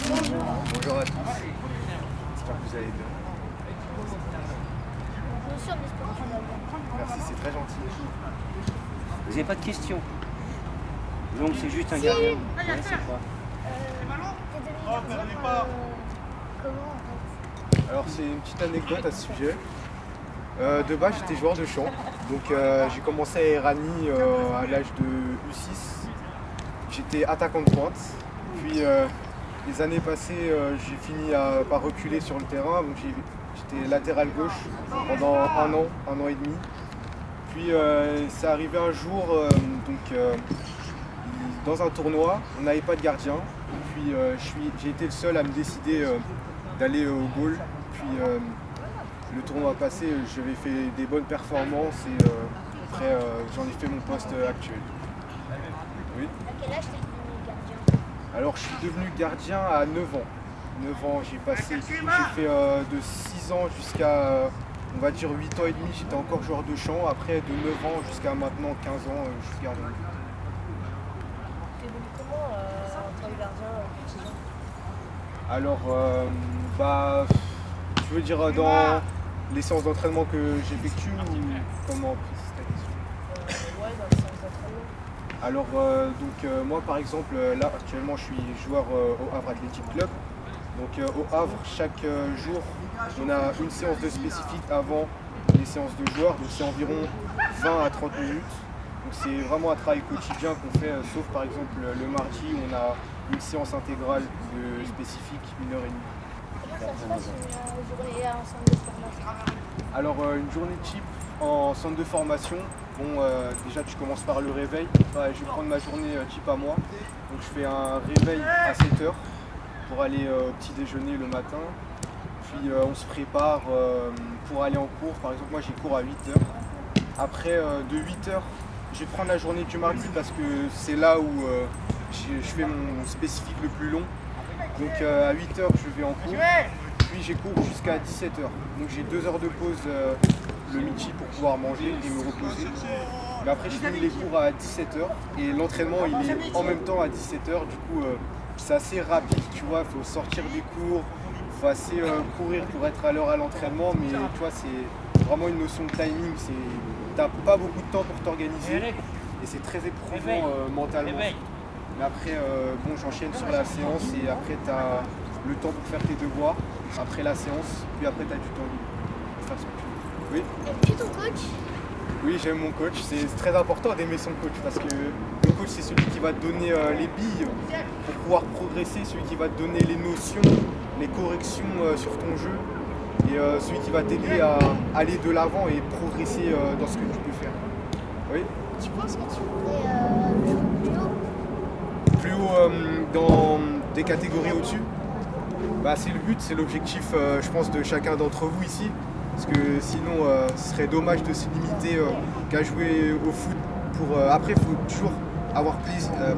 Bonjour à tous. J'espère que vous allez bien. Bien sûr, mais c'est pas grave. Merci, c'est très gentil. Vous n'avez pas de questions? Donc c'est juste un gardien. Ouais, c'est quoi? T'es devenu gardien comment en fait? Alors c'est une petite anecdote à ce sujet. De base j'étais joueur de chant. Donc j'ai commencé à Erani à l'âge de U6. J'étais attaquant de pointe. Puis les années passées j'ai fini par reculer sur le terrain. Donc j'étais latéral gauche pendant un an et demi. Puis c'est arrivé un jour dans un tournoi, on n'avait pas de gardien. Puis j'ai été le seul à me décider d'aller au goal. Puis le tournoi passé, j'avais fait des bonnes performances et après j'en ai fait mon poste actuel. Oui. À quel âge t'es devenu gardien? Alors je suis devenu gardien à 9 ans. 9 ans, j'ai fait de 6 ans jusqu'à on va dire 8 ans et demi, j'étais encore joueur de chant. Après de 9 ans jusqu'à maintenant 15 ans, je suis gardien. Tu évolues comment en tant que gardien quotidien? Alors, tu veux dire dans les séances d'entraînement que j'effectue ou comment précise ta question? Ouais, dans le sens d'entraînement. Alors, moi par exemple, là actuellement je suis joueur au Havre Athletic Club. Donc au Havre, chaque jour, on a une séance de spécifique avant les séances de joueurs. Donc c'est environ 20 à 30 minutes. Donc c'est vraiment un travail quotidien qu'on fait, sauf par exemple le mardi où on a une séance intégrale de spécifique, 1h30. Comment ça se passe une journée en centre de formation? Alors une journée type en centre de formation, bon déjà tu commences par le réveil. Enfin, je vais prendre ma journée type à moi. Donc je fais un réveil à 7h pour aller au petit déjeuner le matin. Puis on se prépare pour aller en cours. Par exemple moi j'ai cours à 8h. Après de 8h, je vais prendre la journée du mardi parce que c'est là où je fais mon spécifique le plus long. Donc à 8h je vais en cours. Puis j'ai cours jusqu'à 17h. Donc j'ai 2 heures de pause le midi pour pouvoir manger et me reposer. Mais après je finis les cours à 17h et l'entraînement il est en même temps à 17h. Du coup c'est assez rapide, tu vois, il faut sortir des cours, il faut assez courir pour être à l'heure à l'entraînement, mais tu vois c'est vraiment une notion de timing, t'as pas beaucoup de temps pour t'organiser et c'est très éprouvant mentalement. Mais après bon j'enchaîne sur la séance et après t'as le temps pour faire tes devoirs après la séance, puis après t'as du temps libre pour faire ce que tu veux. Oui. Aimes-tu ton coach? Oui, j'aime mon coach. C'est très important d'aimer son coach parce que le coach, c'est celui qui va te donner les billes pour pouvoir progresser, celui qui va te donner les notions, les corrections sur ton jeu et celui qui va t'aider à aller de l'avant et progresser dans ce que tu peux faire. Oui. Tu penses que tu pourrais jouer plus haut? Plus haut dans des catégories au-dessus, c'est le but, c'est l'objectif, je pense, de chacun d'entre vous ici. Parce que sinon, ce serait dommage de se limiter qu'à jouer au foot. Après, il faut toujours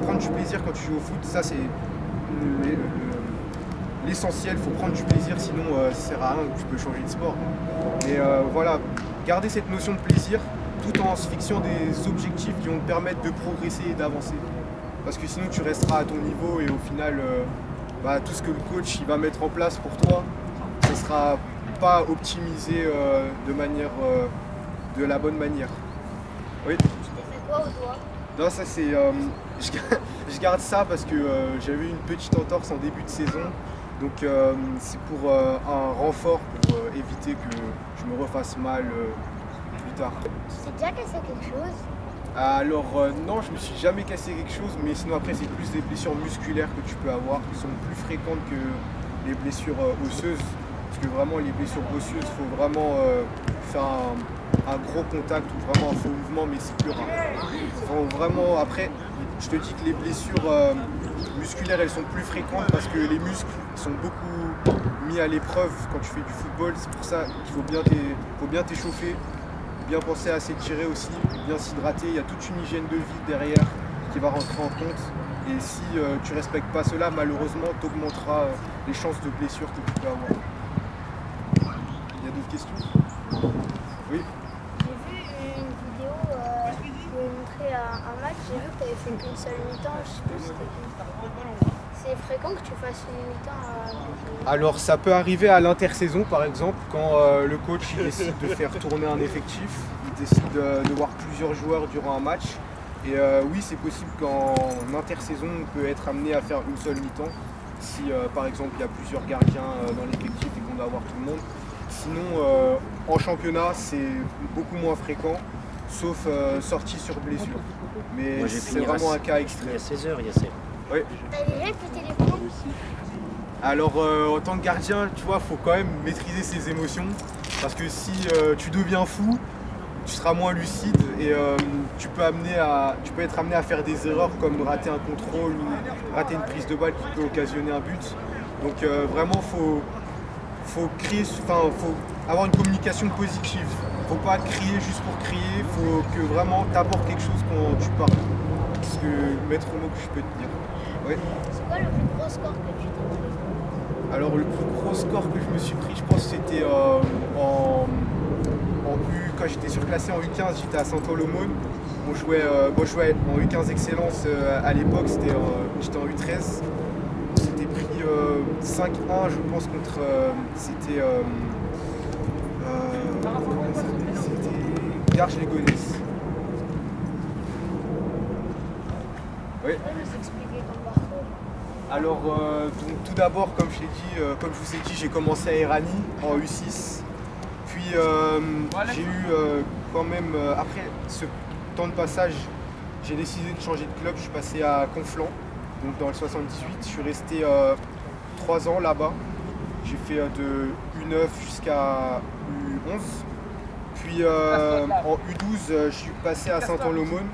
prendre du plaisir quand tu joues au foot. Ça, c'est l'essentiel. Il faut prendre du plaisir, sinon ça sert à rien. Tu peux changer de sport. Mais voilà, garder cette notion de plaisir tout en se fixant des objectifs qui vont te permettre de progresser et d'avancer. Parce que sinon, tu resteras à ton niveau et au final, tout ce que le coach il va mettre en place pour toi, ce sera pas optimisé de la bonne manière. Oui. Tu t'es fait quoi au doigt? Non, ça c'est. Je garde ça parce que j'avais eu une petite entorse en début de saison. Donc c'est pour un renfort pour éviter que je me refasse mal plus tard. Tu t'es déjà cassé quelque chose? Alors non, je me suis jamais cassé quelque chose, mais sinon après c'est plus des blessures musculaires que tu peux avoir qui sont plus fréquentes que les blessures osseuses. Parce que vraiment les blessures osseuses, il faut vraiment faire un gros contact ou vraiment un faux mouvement, mais c'est plus rare. Faut vraiment, après, je te dis que les blessures musculaires elles sont plus fréquentes parce que les muscles sont beaucoup mis à l'épreuve quand tu fais du football. C'est pour ça qu'il faut bien t'échauffer, bien penser à s'étirer aussi, bien s'hydrater. Il y a toute une hygiène de vie derrière qui va rentrer en compte. Et si tu ne respectes pas cela, malheureusement, tu augmenteras les chances de blessures que tu peux avoir. Il y a d'autres questions? Oui. J'ai vu une vidéo où il montrait un match, j'ai vu que tu avais fait qu'une seule mi-temps, je sais plus c'était qui. C'est fréquent que tu fasses une mi-temps Alors ça peut arriver à l'intersaison par exemple, quand le coach il décide de faire tourner un effectif, il décide de voir plusieurs joueurs durant un match. Et oui, c'est possible qu'en intersaison, on peut être amené à faire une seule mi-temps, si par exemple il y a plusieurs gardiens dans l'effectif et qu'on doit avoir tout le monde. Sinon, en championnat, c'est beaucoup moins fréquent, sauf sortie sur blessure. Mais c'est vraiment un cas extrême. Il y a 16 heures, il y a 16. Oui. T'as déjà pété les plombs? Alors en tant que gardien, tu vois, faut quand même maîtriser ses émotions, parce que si tu deviens fou, tu seras moins lucide et tu peux être amené à faire des erreurs comme rater un contrôle ou rater une prise de balle qui peut occasionner un but. Donc vraiment, faut avoir une communication positive. Faut pas crier juste pour crier, faut que vraiment t'apportes quelque chose quand tu parles. C'est le maître mot que je peux te dire. Ouais. C'est quoi le plus gros score que tu t'es pris? Alors le plus gros score que je me suis pris, je pense que c'était quand j'étais surclassé en U15, j'étais à Saint-Paul-Aumône. Je jouais en U15 Excellence à l'époque, j'étais en U13. On s'était pris 5-1 je pense contre c'était Garges-les-Gonesse. Oui. Tu peux nous expliquer ton parcours? Alors donc, tout d'abord, comme je vous ai dit, j'ai commencé à Erani en U6. Puis j'ai eu quand même, après ce temps de passage, j'ai décidé de changer de club. Je suis passé à Conflans, donc dans le 78. Je suis resté 3 ans là-bas. J'ai fait de U9 jusqu'à U11. Puis en U12, je suis passé à Saint-An-l'Aumône.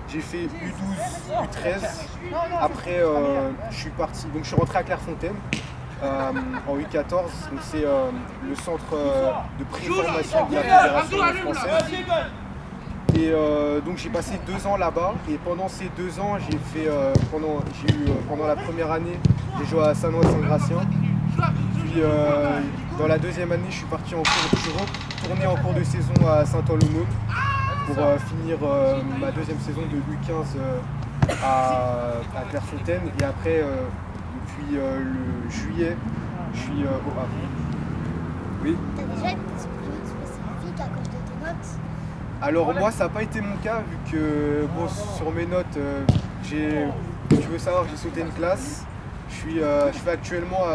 J'ai fait U12, U13. Après, je suis parti. Donc je suis rentré à Clairefontaine. En U14, donc c'est le centre de préformation de la Fédération française. Et donc j'ai passé 2 ans là-bas, et pendant ces 2 ans, pendant la première année, j'ai joué à Sanois-Saint-Gratien. Puis dans la deuxième année, je suis parti en cours, je suis retourné en cours de saison à Saint-An-l'Aumône pour finir ma deuxième saison de U15 à Clairefontaine. Et après, depuis le juillet, je suis au Havre. Oui. T'as déjà une discipline spécifique à cause de tes notes? Alors moi, ça n'a pas été mon cas, vu que bon, sur mes notes, tu veux savoir, j'ai sauté une classe. Je fais actuellement,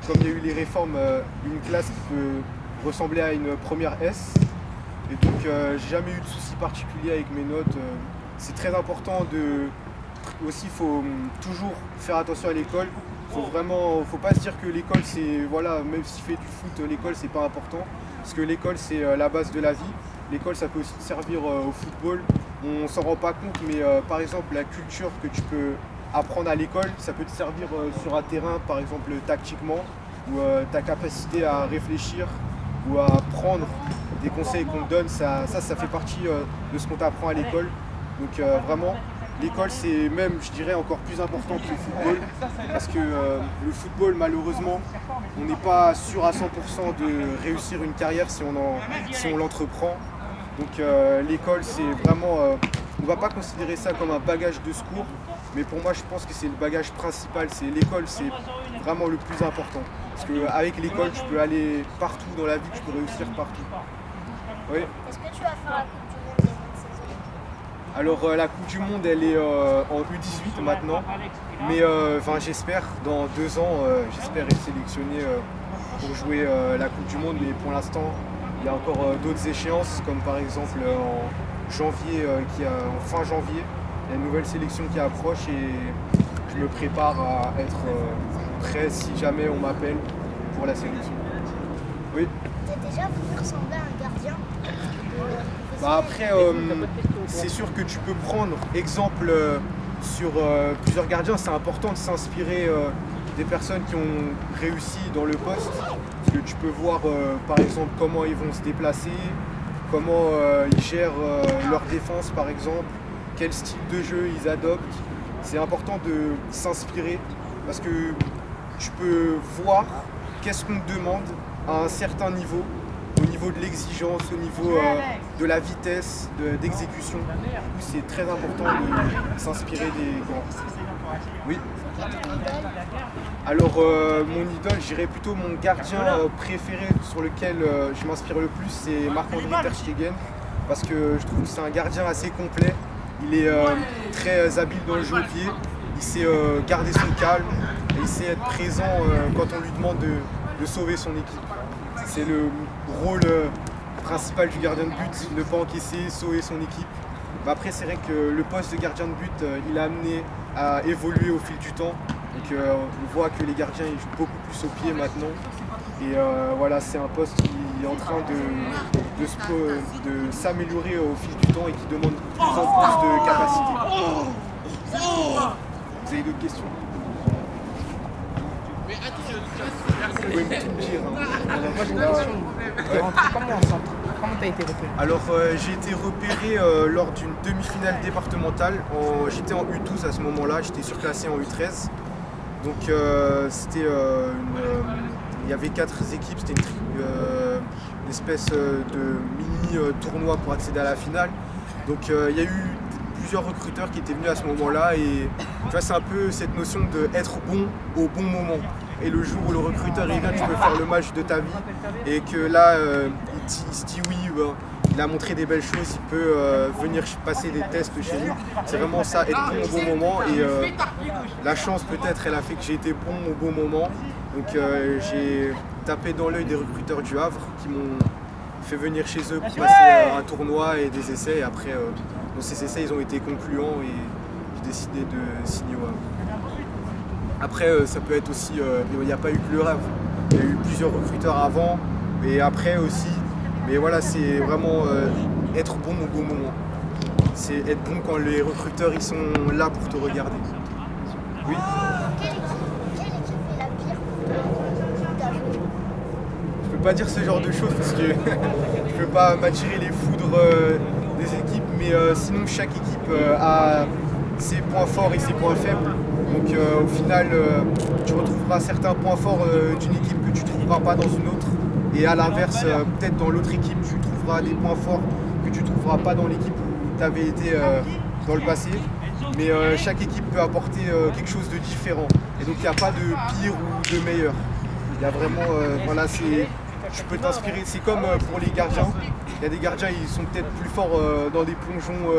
comme il y a eu les réformes, une classe qui peut ressembler à une première S. Et donc j'ai jamais eu de soucis particuliers avec mes notes. C'est très important aussi, il faut toujours faire attention à l'école. Faut pas se dire que l'école c'est, voilà, même si tu fais du foot, l'école c'est pas important. Parce que l'école c'est la base de la vie. L'école ça peut aussi servir au football. On s'en rend pas compte, mais par exemple la culture que tu peux apprendre à l'école, ça peut te servir sur un terrain, par exemple tactiquement, ou ta capacité à réfléchir ou à prendre des conseils qu'on te donne, ça fait partie de ce qu'on t'apprend à l'école. Donc vraiment, l'école c'est même, je dirais, encore plus important que le football, parce que le football, malheureusement, on n'est pas sûr à 100% de réussir une carrière si on l'entreprend. Donc l'école c'est vraiment, on ne va pas considérer ça comme un bagage de secours, mais pour moi je pense que c'est le bagage principal, l'école c'est vraiment le plus important. Parce qu'avec l'école tu peux aller partout dans la vie, tu peux réussir partout. Oui. Est-ce que tu vas faire la Coupe du Monde des 26 ans? Alors la Coupe du Monde elle est en U18 maintenant, mais j'espère dans 2 ans, j'espère être sélectionné pour jouer la Coupe du Monde, mais pour l'instant il y a encore d'autres échéances, comme par exemple en janvier, en fin janvier, il y a une nouvelle sélection qui approche et je me prépare à être prêt si jamais on m'appelle pour la sélection. Oui. T'as déjà voulu ressembler à un gardien? Après, c'est sûr que tu peux prendre exemple sur plusieurs gardiens. C'est important de s'inspirer des personnes qui ont réussi dans le poste. Parce que tu peux voir par exemple comment ils vont se déplacer, comment ils gèrent leur défense par exemple, quel style de jeu ils adoptent. C'est important de s'inspirer parce que tu peux voir qu'est-ce qu'on te demande à un certain niveau, au niveau niveau de l'exigence, au niveau de la vitesse, d'exécution. C'est très important de s'inspirer des grands. Oui. Alors mon idole, je dirais plutôt mon gardien préféré sur lequel je m'inspire le plus, c'est Marc-André Ter Stegen, parce que je trouve que c'est un gardien assez complet. Il est très habile dans le jeu au pied, il sait garder son calme et il sait être présent quand on lui demande de sauver son équipe. C'est le rôle principal du gardien de but, ne pas encaisser, sauver son équipe. Mais après c'est vrai que le poste de gardien de but, il a amené à évoluer au fil du temps. Donc on voit que les gardiens ils jouent beaucoup plus au pied maintenant. Et voilà, c'est un poste qui est en train de s'améliorer au fil du temps et qui demande de plus en plus de capacité. Vous avez d'autres questions? Vous pouvez tout me dire. Moi j'ai une question. T'es rentré comment en centre? Comment t'as été repéré? Alors j'ai été repéré lors d'une demi-finale départementale. J'étais en U12 à ce moment-là, j'étais surclassé en U13. Donc il y avait 4 équipes, c'était une espèce de mini tournoi pour accéder à la finale. Donc il y a eu plusieurs recruteurs qui étaient venus à ce moment-là et tu vois, c'est un peu cette notion d'être bon au bon moment. Et le jour où le recruteur il vient, tu peux faire le match de ta vie et que là il se dit oui, il a montré des belles choses, il peut venir passer des tests chez nous. C'est vraiment ça, être bon au bon moment et la chance peut-être elle a fait que j'ai été bon au bon moment. Donc j'ai tapé dans l'œil des recruteurs du Havre qui m'ont fait venir chez eux pour passer un tournoi et des essais et après ces essais ils ont été concluants et j'ai décidé de signer au Havre. Après ça peut être aussi, il n'y a pas eu que le Havre, il y a eu plusieurs recruteurs avant et après aussi, mais voilà c'est vraiment être bon au bon moment. C'est être bon quand les recruteurs ils sont là pour te regarder. Oui. Quelle équipe est la pire pour ta joué? Je peux pas dire ce genre de choses parce que je peux pas m'attirer les foudres des équipes, mais sinon chaque équipe a ses points forts et ses points faibles. Donc au final, tu retrouveras certains points forts d'une équipe que tu ne trouveras pas dans une autre. Et à l'inverse, peut-être dans l'autre équipe, tu trouveras des points forts que tu ne trouveras pas dans l'équipe où tu avais été dans le passé. Mais chaque équipe peut apporter quelque chose de différent. Et donc il n'y a pas de pire ou de meilleur. Il y a vraiment, voilà, tu peux t'inspirer. C'est comme pour les gardiens. Il y a des gardiens, ils sont peut-être plus forts dans des plongeons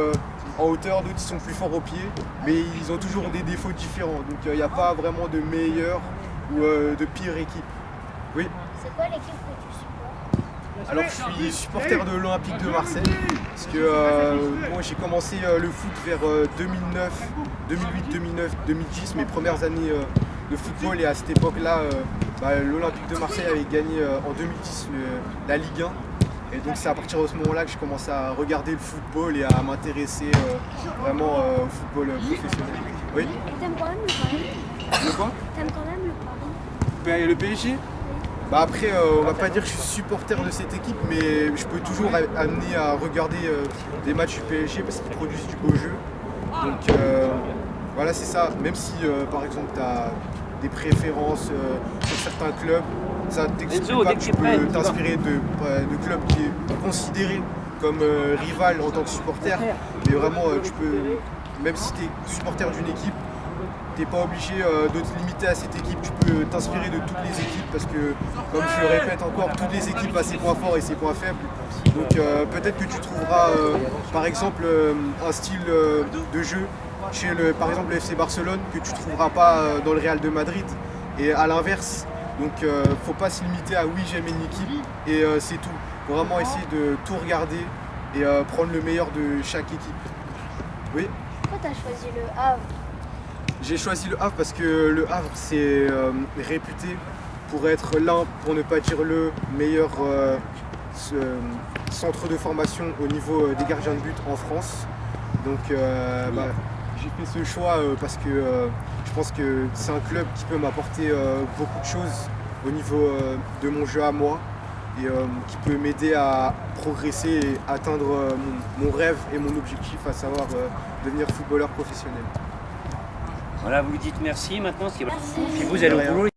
en hauteur, d'autres ils sont plus forts au pied, mais ils ont toujours des défauts différents. Donc il n'y a pas vraiment de meilleure ou de pire équipe. Oui. C'est quoi l'équipe que tu supportes? Alors je suis supporter de l'Olympique de Marseille, parce que moi j'ai commencé le foot vers 2009, 2008, 2009, 2010, mes premières années de football, et à cette époque-là, l'Olympique de Marseille avait gagné en 2010 la Ligue 1. Et donc c'est à partir de ce moment-là que je commence à regarder le football et à m'intéresser vraiment au football professionnel. Oui. T'aimes quand même le Paris? De quoi? T'aimes quand même le Paris? Le PSG? Après, on va pas dire que je suis supporter de cette équipe, mais je peux toujours amener à regarder des matchs du PSG parce qu'ils produisent du beau jeu. Donc voilà, c'est ça. Même si par exemple tu as des préférences sur certains clubs, ça t'exclut pas que tu peux t'inspirer de clubs qui est considéré comme rival en tant que supporter. Mais vraiment, tu peux, même si tu es supporter d'une équipe, tu n'es pas obligé de te limiter à cette équipe. Tu peux t'inspirer de toutes les équipes parce que, comme je le répète encore, toutes les équipes ont ses points forts et ses points faibles. Donc peut-être que tu trouveras par exemple un style de jeu chez par exemple le FC Barcelone que tu ne trouveras pas dans le Real de Madrid. Et à l'inverse, donc faut pas se limiter à oui j'aime une équipe et c'est tout. Faut vraiment essayer de tout regarder et prendre le meilleur de chaque équipe. Oui. Pourquoi t'as choisi le Havre? J'ai choisi le Havre parce que le Havre c'est réputé pour être l'un, pour ne pas dire le meilleur centre de formation au niveau des gardiens de but en France. Donc j'ai fait ce choix parce que je pense que c'est un club qui peut m'apporter beaucoup de choses au niveau de mon jeu à moi et qui peut m'aider à progresser et atteindre mon rêve et mon objectif, à savoir devenir footballeur professionnel. Voilà, vous lui dites merci maintenant, Merci. puis vous allez au boulot.